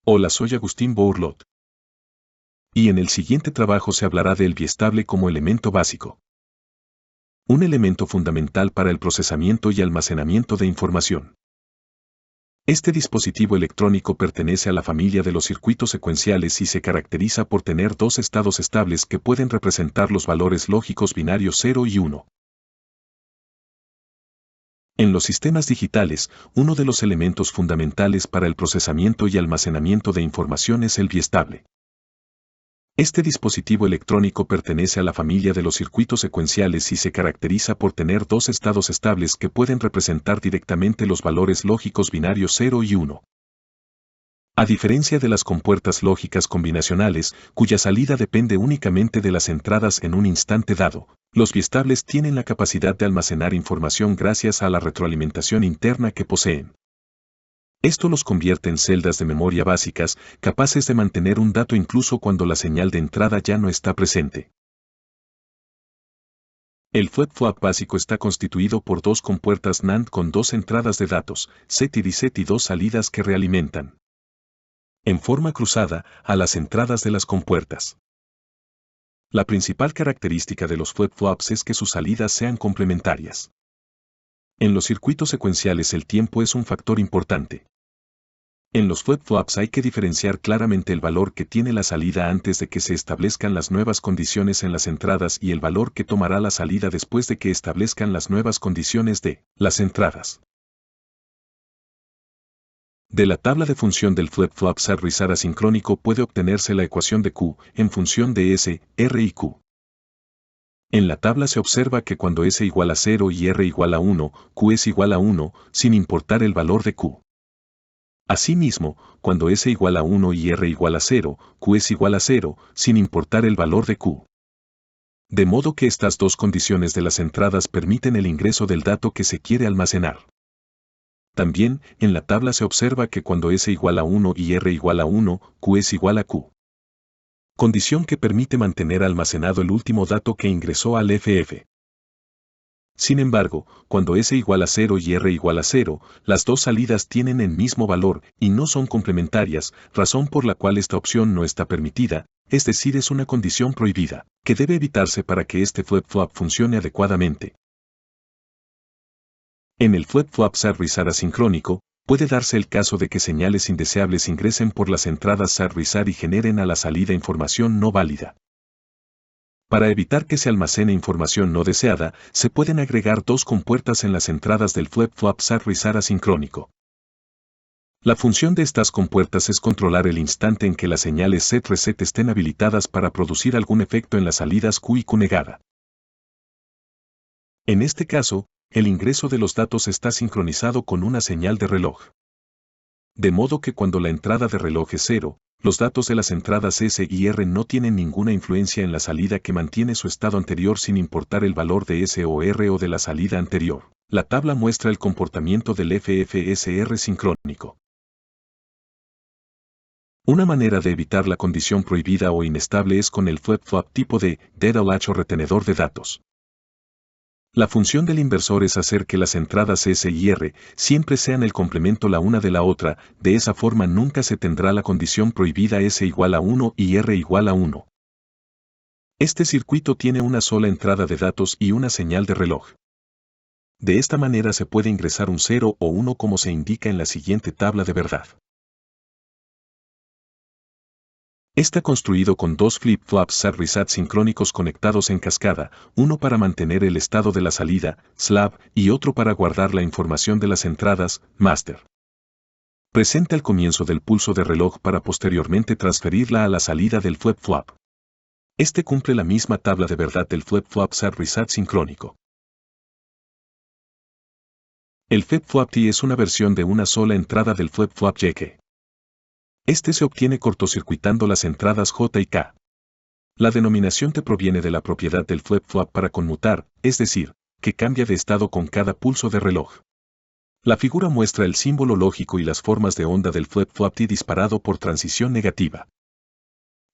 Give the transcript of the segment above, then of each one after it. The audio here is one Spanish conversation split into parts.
Hola, soy Agustín Bourlot. Y en el siguiente trabajo se hablará del biestable como elemento básico. Un elemento fundamental para el procesamiento y almacenamiento de información. Este dispositivo electrónico pertenece a la familia de los circuitos secuenciales y se caracteriza por tener dos estados estables que pueden representar los valores lógicos binarios 0 y 1. En los sistemas digitales, uno de los elementos fundamentales para el procesamiento y almacenamiento de información es el biestable. Este dispositivo electrónico pertenece a la familia de los circuitos secuenciales y se caracteriza por tener dos estados estables que pueden representar directamente los valores lógicos binarios 0 y 1. A diferencia de las compuertas lógicas combinacionales, cuya salida depende únicamente de las entradas en un instante dado, los biestables tienen la capacidad de almacenar información gracias a la retroalimentación interna que poseen. Esto los convierte en celdas de memoria básicas, capaces de mantener un dato incluso cuando la señal de entrada ya no está presente. El flip-flop básico está constituido por dos compuertas NAND con dos entradas de datos, set y reset, y dos salidas que realimentan, en forma cruzada, a las entradas de las compuertas. La principal característica de los flip-flops es que sus salidas sean complementarias. En los circuitos secuenciales el tiempo es un factor importante. En los flip-flops hay que diferenciar claramente el valor que tiene la salida antes de que se establezcan las nuevas condiciones en las entradas y el valor que tomará la salida después de que establezcan las nuevas condiciones de las entradas. De la tabla de función del flip-flop SAR-RISAR asincrónico puede obtenerse la ecuación de Q en función de S, R y Q. En la tabla se observa que cuando S igual a 0 y R igual a 1, Q es igual a 1, sin importar el valor de Q. Asimismo, cuando S igual a 1 y R igual a 0, Q es igual a 0, sin importar el valor de Q. De modo que estas dos condiciones de las entradas permiten el ingreso del dato que se quiere almacenar. También, en la tabla se observa que cuando S igual a 1 y R igual a 1, Q es igual a Q. Condición que permite mantener almacenado el último dato que ingresó al FF. Sin embargo, cuando S igual a 0 y R igual a 0, las dos salidas tienen el mismo valor y no son complementarias, razón por la cual esta opción no está permitida, es decir, es una condición prohibida, que debe evitarse para que este flip-flop funcione adecuadamente. En el flip-flop SAR-RISAR asincrónico, puede darse el caso de que señales indeseables ingresen por las entradas SAR-RISAR y generen a la salida información no válida. Para evitar que se almacene información no deseada, se pueden agregar dos compuertas en las entradas del flip-flop SAR-RISAR asincrónico. La función de estas compuertas es controlar el instante en que las señales set-reset estén habilitadas para producir algún efecto en las salidas Q y Q negada. En este caso, el ingreso de los datos está sincronizado con una señal de reloj. De modo que cuando la entrada de reloj es 0, los datos de las entradas S y R no tienen ninguna influencia en la salida que mantiene su estado anterior sin importar el valor de S o R o de la salida anterior. La tabla muestra el comportamiento del FFSR sincrónico. Una manera de evitar la condición prohibida o inestable es con el flip-flop tipo de data latch o retenedor de datos. La función del inversor es hacer que las entradas S y R siempre sean el complemento la una de la otra, de esa forma nunca se tendrá la condición prohibida S igual a 1 y R igual a 1. Este circuito tiene una sola entrada de datos y una señal de reloj. De esta manera se puede ingresar un 0 o 1 como se indica en la siguiente tabla de verdad. Está construido con dos flip-flops SAR-RISAR sincrónicos conectados en cascada, uno para mantener el estado de la salida, slab, y otro para guardar la información de las entradas, master. Presenta el comienzo del pulso de reloj para posteriormente transferirla a la salida del flip-flop. Este cumple la misma tabla de verdad del flip-flop SAR-RISAR sincrónico. El flip-flop T es una versión de una sola entrada del flip-flop JK. Este se obtiene cortocircuitando las entradas J y K. La denominación T proviene de la propiedad del flip-flop para conmutar, es decir, que cambia de estado con cada pulso de reloj. La figura muestra el símbolo lógico y las formas de onda del flip-flop T disparado por transición negativa.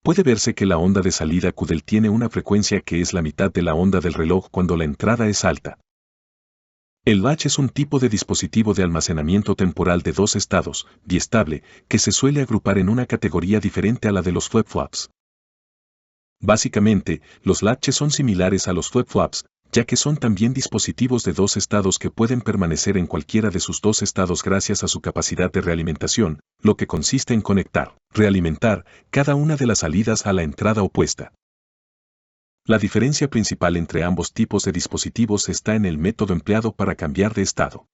Puede verse que la onda de salida Q del tiene una frecuencia que es la mitad de la onda del reloj cuando la entrada es alta. El latch es un tipo de dispositivo de almacenamiento temporal de dos estados, biestable, que se suele agrupar en una categoría diferente a la de los flip-flops. Básicamente, los latches son similares a los flip-flops, ya que son también dispositivos de dos estados que pueden permanecer en cualquiera de sus dos estados gracias a su capacidad de realimentación, lo que consiste en conectar, realimentar, cada una de las salidas a la entrada opuesta. La diferencia principal entre ambos tipos de dispositivos está en el método empleado para cambiar de estado.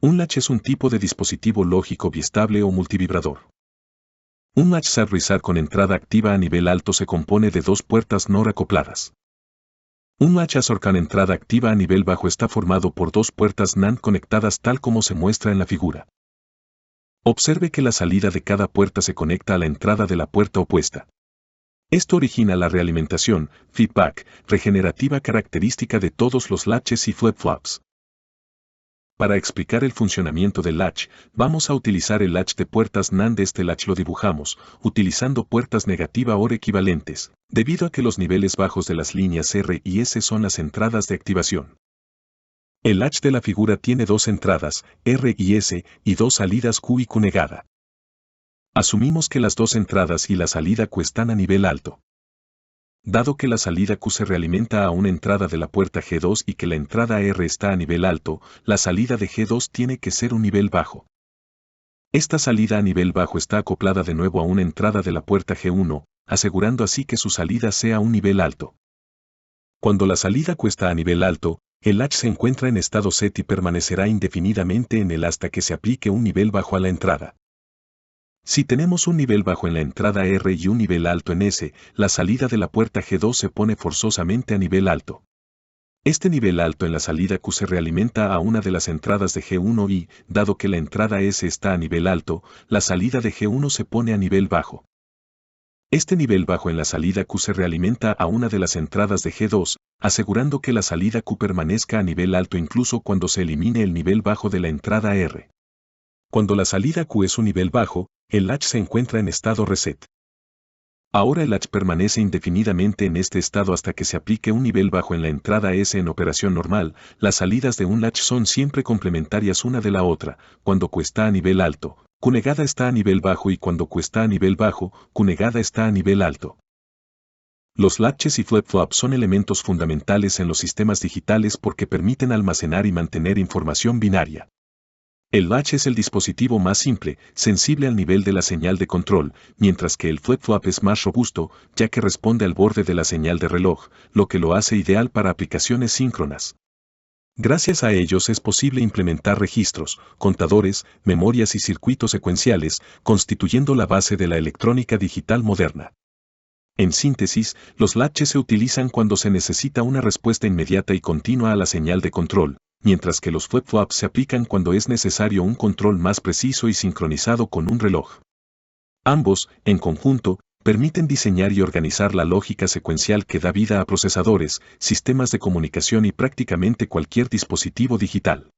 Un latch es un tipo de dispositivo lógico biestable o multivibrador. Un latch SAR con entrada activa a nivel alto se compone de dos puertas NOR acopladas. Un latch ASOR con entrada activa a nivel bajo está formado por dos puertas NAND conectadas tal como se muestra en la figura. Observe que la salida de cada puerta se conecta a la entrada de la puerta opuesta. Esto origina la realimentación, feedback, regenerativa característica de todos los latches y flip-flops. Para explicar el funcionamiento del latch, vamos a utilizar el latch de puertas NAND. Este latch lo dibujamos, utilizando puertas negativa OR equivalentes, debido a que los niveles bajos de las líneas R y S son las entradas de activación. El latch de la figura tiene dos entradas, R y S, y dos salidas Q y Q negada. Asumimos que las dos entradas y la salida Q están a nivel alto. Dado que la salida Q se realimenta a una entrada de la puerta G2 y que la entrada R está a nivel alto, la salida de G2 tiene que ser un nivel bajo. Esta salida a nivel bajo está acoplada de nuevo a una entrada de la puerta G1, asegurando así que su salida sea un nivel alto. Cuando la salida Q está a nivel alto, el latch se encuentra en estado set y permanecerá indefinidamente en él hasta que se aplique un nivel bajo a la entrada. Si tenemos un nivel bajo en la entrada R y un nivel alto en S, la salida de la puerta G2 se pone forzosamente a nivel alto. Este nivel alto en la salida Q se realimenta a una de las entradas de G1 y, dado que la entrada S está a nivel alto, la salida de G1 se pone a nivel bajo. Este nivel bajo en la salida Q se realimenta a una de las entradas de G2, asegurando que la salida Q permanezca a nivel alto incluso cuando se elimine el nivel bajo de la entrada R. Cuando la salida Q es un nivel bajo, el latch se encuentra en estado reset. Ahora el latch permanece indefinidamente en este estado hasta que se aplique un nivel bajo en la entrada S. En operación normal, las salidas de un latch son siempre complementarias una de la otra. Cuando Q está a nivel alto, Q negada está a nivel bajo, y cuando Q está a nivel bajo, Q negada está a nivel alto. Los latches y flip-flops son elementos fundamentales en los sistemas digitales porque permiten almacenar y mantener información binaria. El latch es el dispositivo más simple, sensible al nivel de la señal de control, mientras que el flip-flop es más robusto, ya que responde al borde de la señal de reloj, lo que lo hace ideal para aplicaciones síncronas. Gracias a ellos es posible implementar registros, contadores, memorias y circuitos secuenciales, constituyendo la base de la electrónica digital moderna. En síntesis, los latches se utilizan cuando se necesita una respuesta inmediata y continua a la señal de control, mientras que los flip-flops se aplican cuando es necesario un control más preciso y sincronizado con un reloj. Ambos, en conjunto, permiten diseñar y organizar la lógica secuencial que da vida a procesadores, sistemas de comunicación y prácticamente cualquier dispositivo digital.